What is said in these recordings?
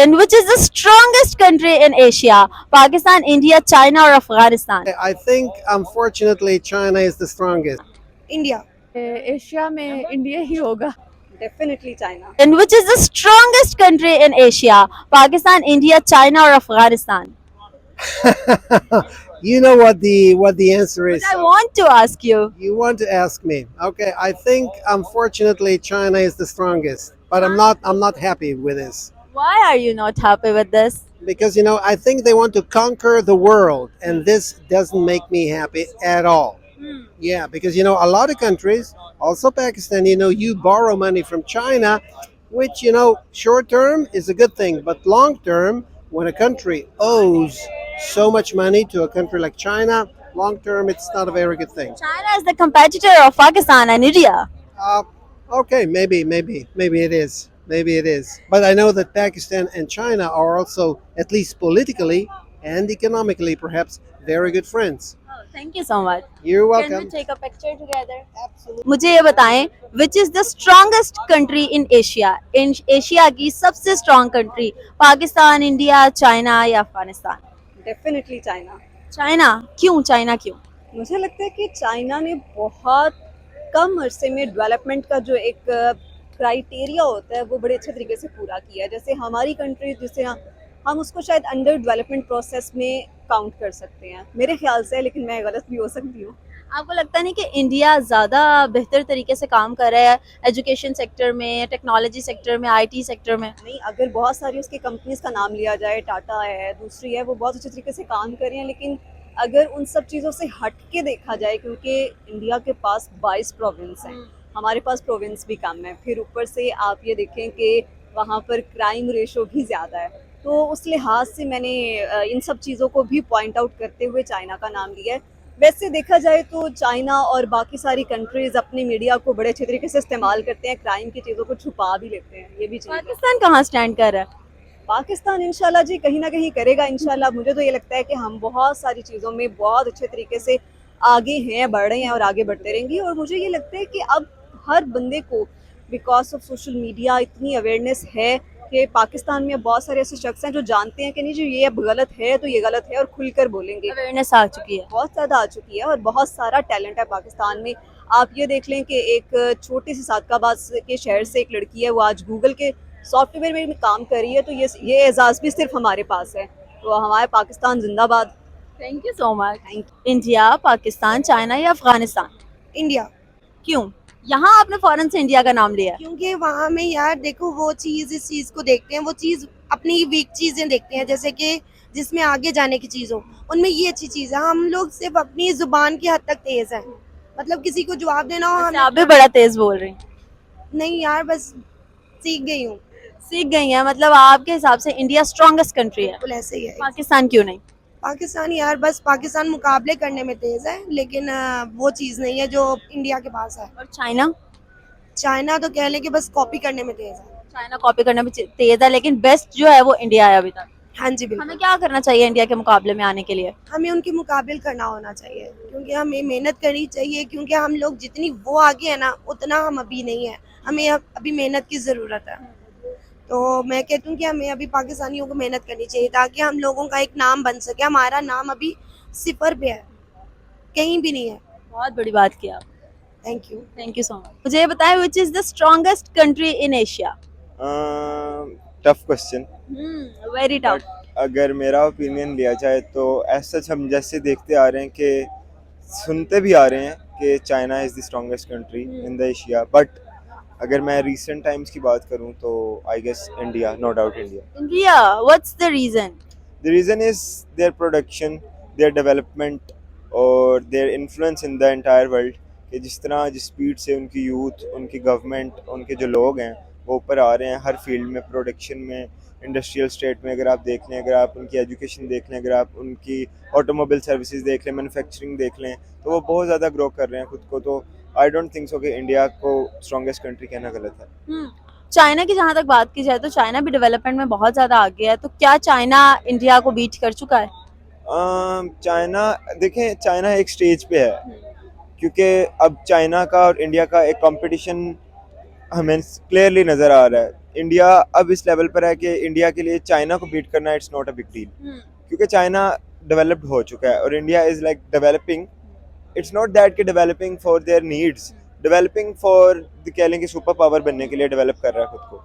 And which is the strongest country in Asia? Pakistan, India, China or Afghanistan? I think, unfortunately, China is the strongest. India Asia में India ही होगा. Definitely China And which is the strongest country in Asia? Pakistan, India, China or Afghanistan? You know what the answer is. I want to ask you. You want to ask me? Okay, I think, unfortunately, China is the strongest, but I'm not happy with this Why are you not happy with this? because I think they want to conquer the world, and this doesn't make me happy at all. Yeah, because a lot of countries, also Pakistan, you borrow money from China, which short term is a good thing, but long term, when a country owes so much money to a country like China, long term, it's not a very good thing. China is the competitor of Pakistan and India. Uh, okay, maybe it is. Maybe it is. But I know that Pakistan and China are also, at least politically and economically, perhaps, very good friends. Oh, thank you so much. You're Can welcome. we take a picture together? Absolutely. मुझे ये बताएं, which is the strongest country in Asia? In Asia की सबसे strong country, Pakistan, India, China या Afghanistan? Definitely China China क्यों? China क्यों? मुझे लगता है कि चाइना ने बहुत कम अरसे में डेवलपमेंट का जो एक क्राइटेरिया होता है वो बड़े अच्छे तरीके से पूरा किया है। जैसे हमारी कंट्री जिसे हम उसको शायद अंडर डेवलपमेंट प्रोसेस में काउंट कर सकते हैं, मेरे ख्याल से, लेकिन मैं गलत भी हो सकती हूँ। आपको लगता नहीं कि इंडिया ज़्यादा बेहतर तरीके से काम कर रहा है एजुकेशन सेक्टर में, टेक्नोलॉजी सेक्टर में, आईटी सेक्टर में? नहीं, अगर बहुत सारी उसकी कंपनीज का नाम लिया जाए, टाटा है, दूसरी है, वो बहुत अच्छे तरीके से काम कर रही हैं, लेकिन अगर उन सब चीज़ों से हट के देखा जाए, क्योंकि इंडिया के पास 22 प्रोविंस हैं, हमारे पास प्रोविंस भी कम है, फिर ऊपर से आप ये देखें कि वहाँ पर क्राइम रेशो भी ज़्यादा है, तो उस लिहाज से मैंने इन सब चीज़ों को भी पॉइंट आउट करते हुए चाइना का नाम लिया है। वैसे देखा जाए तो चाइना और बाकी सारी कंट्रीज अपनी मीडिया को बड़े अच्छे तरीके से इस्तेमाल करते हैं, क्राइम की चीज़ों को छुपा भी लेते हैं, ये भी चीज़ है। पाकिस्तान कहाँ स्टैंड कर रहा है? पाकिस्तान इंशाल्लाह जी कहीं ना कहीं करेगा इंशाल्लाह। मुझे तो ये लगता है कि हम बहुत सारी चीज़ों में बहुत अच्छे तरीके से आगे हैं, बढ़ रहे हैं और आगे बढ़ते रहेंगे। और मुझे ये लगता है कि अब हर बंदे को बिकॉज ऑफ सोशल मीडिया इतनी अवेयरनेस है कि पाकिस्तान में बहुत सारे ऐसे शख्स हैं जो जानते हैं कि नहीं जी ये अब गलत है तो ये गलत है, और खुलकर बोलेंगे। अवेयरनेस आ चुकी है, बहुत ज़्यादा आ चुकी है और बहुत सारा टैलेंट है पाकिस्तान में। आप ये देख लें कि एक छोटी सी सादकाबाद के शहर से एक लड़की है, वो आज गूगल के सॉफ्टवेयर में काम कर रही है, तो ये एजाज़ भी सिर्फ हमारे पास है। तो हमारे पाकिस्तान जिंदाबाद। Thank you so much. Thank India, Pakistan, China या अफगानिस्तान? इंडिया, क्यों? यहाँ आपने फौरन से इंडिया का नाम लिया। क्योंकि वहाँ में यार देखो वो चीज़ इस चीज़ को देखते हैं, वो चीज़ अपनी वीक चीज़ें देखते हैं, जैसे कि जिसमें आगे जाने की चीज़ हो, उनमें ये अच्छी चीज़ है। हम लोग सिर्फ अपनी ज़ुबान की हद तक तेज़ हैं, मतलब किसी को जवाब देना हो वैसे हम आप भी बड़ा तेज बोल रही हैं। नहीं यार, बस सीख गई हूँ, सीख गई हैं, मतलब आपके हिसाब से इंडिया स्ट्रॉन्गेस्ट कंट्री है, बिल्कुल ऐसे ही है। पाकिस्तान क्यों नहीं? पाकिस्तान यार, बस पाकिस्तान मुकाबले करने में तेज़ है, लेकिन वो चीज़ नहीं है जो इंडिया के पास है। और चाइना? चाइना तो कह लें कि बस कॉपी करने में तेज़ है। चाइना कॉपी करने में तेज है, लेकिन बेस्ट जो है वो इंडिया है अभी तक। हाँ जी बिल्कुल, हमें क्या करना चाहिए इंडिया के मुकाबले में आने के लिए? हमें उनके मुकाबले करना होना चाहिए, क्योंकि हमें मेहनत करनी चाहिए, क्योंकि हम लोग जितनी वो आगे है ना उतना हम अभी नहीं है, हमें अभी मेहनत की ज़रूरत है। तो मैं कहती हूँ कि हमें अभी पाकिस्तानियों को मेहनत करनी चाहिए ताकि हम लोगों का एक नाम बन सके। हमारा नाम अभी 0 पे है, कहीं भी नहीं है। बहुत बड़ी बात की आप। Thank you. Thank you so much. मुझे ये बताएं, which is the strongest country in Asia? Tough question. Very tough. अगर मेरा ओपिनियन लिया जाए तो ऐसा हम जैसे देखते आ रहे हैं कि सुनते भी आ रहे हैं कि China is the strongest country in the Asia, but अगर मैं रीसेंट टाइम्स की बात करूं तो I guess India, no doubt India. India, what's the reason? The reason is their production, their development और their influence in the entire world, कि जिस तरह जिस स्पीड से उनकी यूथ, उनकी गवर्नमेंट, उनके जो लोग हैं वो ऊपर आ रहे हैं हर फील्ड में, प्रोडक्शन में, इंडस्ट्रियल स्टेट में अगर आप देख लें, अगर आप उनकी एजुकेशन देख लें, अगर आप उनकी ऑटोमोबाइल सर्विसेज देख लें, मैन्युफैक्चरिंग देख लें, तो वो बहुत ज़्यादा ग्रो कर रहे हैं खुद को। तो आई डोंट थिंक सो कि इंडिया को स्ट्रॉन्गेस्ट कंट्री कहना गलत है। चाइना की जहाँ तक बात की जाए तो चाइना भी डेवलपमेंट में बहुत ज्यादा आगे है, तो क्या चाइना इंडिया को बीट कर चुका है? चाइना, देखें चाइना एक स्टेज पे है, क्योंकि अब चाइना का और इंडिया का एक कंपटीशन हमें क्लियरली नज़र आ रहा है। इंडिया अब इस लेवल पर है कि इंडिया के लिए चाइना को बीट करना it's not a big deal, क्योंकि चाइना डेवलप्ड हो चुका है और India is like developing. It's not that कि developing for their needs, developing for कह लें कि सुपर पावर बनने के लिए डेवलप कर रहा है खुद को.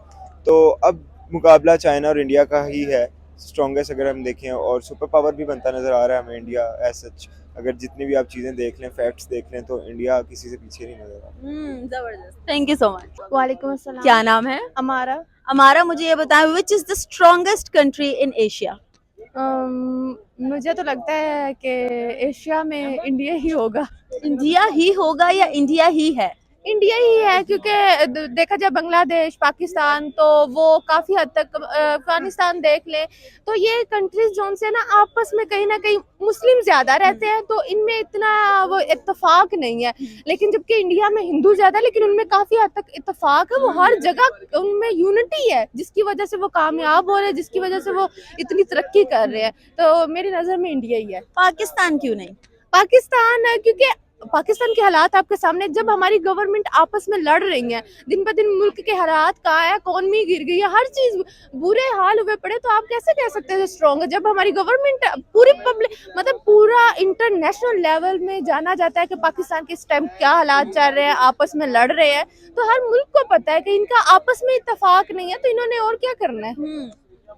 तो अब मुकाबला चाइना और इंडिया का ही है स्ट्रॉन्गेस्ट अगर हम देखें, और सुपर पावर भी बनता नज़र आ रहा है हमें इंडिया एज सच. अगर जितनी भी आप चीज़ें देख लें, फैक्ट्स देख लें, तो इंडिया किसी से पीछे नहीं नज़र आ रहा. जबरदस्त, थैंक यू सो मच. वालेकुम अस्सलाम। क्या नाम है? हमारा हमारा. मुझे ये बताएं, which is the strongest country in Asia? मुझे तो लगता है कि एशिया में इंडिया ही होगा। इंडिया ही होगा या इंडिया ही है? इंडिया ही है, क्योंकि देखा जाए बांग्लादेश, पाकिस्तान, तो वो काफ़ी हद तक अफगानिस्तान देख लें, तो ये कंट्रीज जो से ना आपस में कहीं ना कहीं मुस्लिम ज़्यादा रहते हैं, तो इनमें इतना वो इत्तेफाक नहीं है. लेकिन जबकि इंडिया में हिंदू ज़्यादा, लेकिन उनमें काफ़ी हद तक इत्तेफाक है. वो हर जगह उनमें यूनिटी है, जिसकी वजह से वो कामयाब हो रहे हैं, जिसकी वजह से वो इतनी तरक्की कर रहे हैं. तो मेरी नज़र में इंडिया ही है. पाकिस्तान क्यों नहीं? पाकिस्तान है क्योंकि पाकिस्तान के हालात आपके सामने, जब हमारी गवर्नमेंट आपस में लड़ रही है, दिन ब दिन मुल्क के हालात कहाँ है, इकॉनमी गिर गई है, हर चीज बुरे हाल हुए पड़े, तो आप कैसे कह सकते हैं स्ट्रॉन्ग है? जब हमारी गवर्नमेंट पूरी पब्लिक मतलब पूरा इंटरनेशनल लेवल में जाना जाता है कि पाकिस्तान के इस टाइम क्या हालात चल रहे हैं, आपस में लड़ रहे हैं, तो हर मुल्क को पता है कि इनका आपस में इत्तेफाक नहीं है, तो इन्होंने और क्या करना है.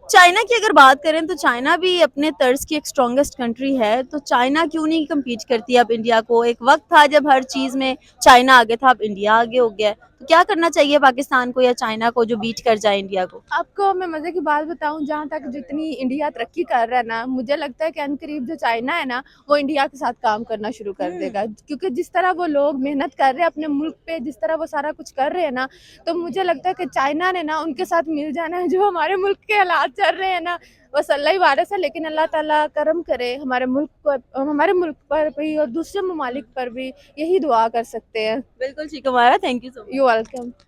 चाइना की अगर बात करें तो चाइना भी अपने तर्ज की एक स्ट्रॉन्गेस्ट कंट्री है, तो चाइना क्यों नहीं कम्पीट करती अब इंडिया को? एक वक्त था जब हर चीज में चाइना आगे था, अब इंडिया आगे हो गया है. तो क्या करना चाहिए पाकिस्तान को या चाइना को जो बीट कर जाए इंडिया को? आपको मैं मजे की बात बताऊं, जहाँ तक जितनी इंडिया तरक्की कर रहा है ना, मुझे लगता है कि अनकरीब जो चाइना है ना, वो इंडिया के साथ काम करना शुरू कर देगा. क्योंकि जिस तरह वो लोग मेहनत कर रहे हैं अपने मुल्क पे, जिस तरह वो सारा कुछ कर रहे हैं ना, तो मुझे लगता है कि चाइना ने ना उनके साथ मिल जाना है. जो हमारे मुल्क के हालात चल रहे हैं ना, बस अल्लाह ही वारिस है, लेकिन अल्लाह ताला करम करे हमारे मुल्क पर भी और दूसरे ममालिक पर भी, यही दुआ कर सकते हैं. बिल्कुल ठीक है हमारा. Thank you so much. You welcome.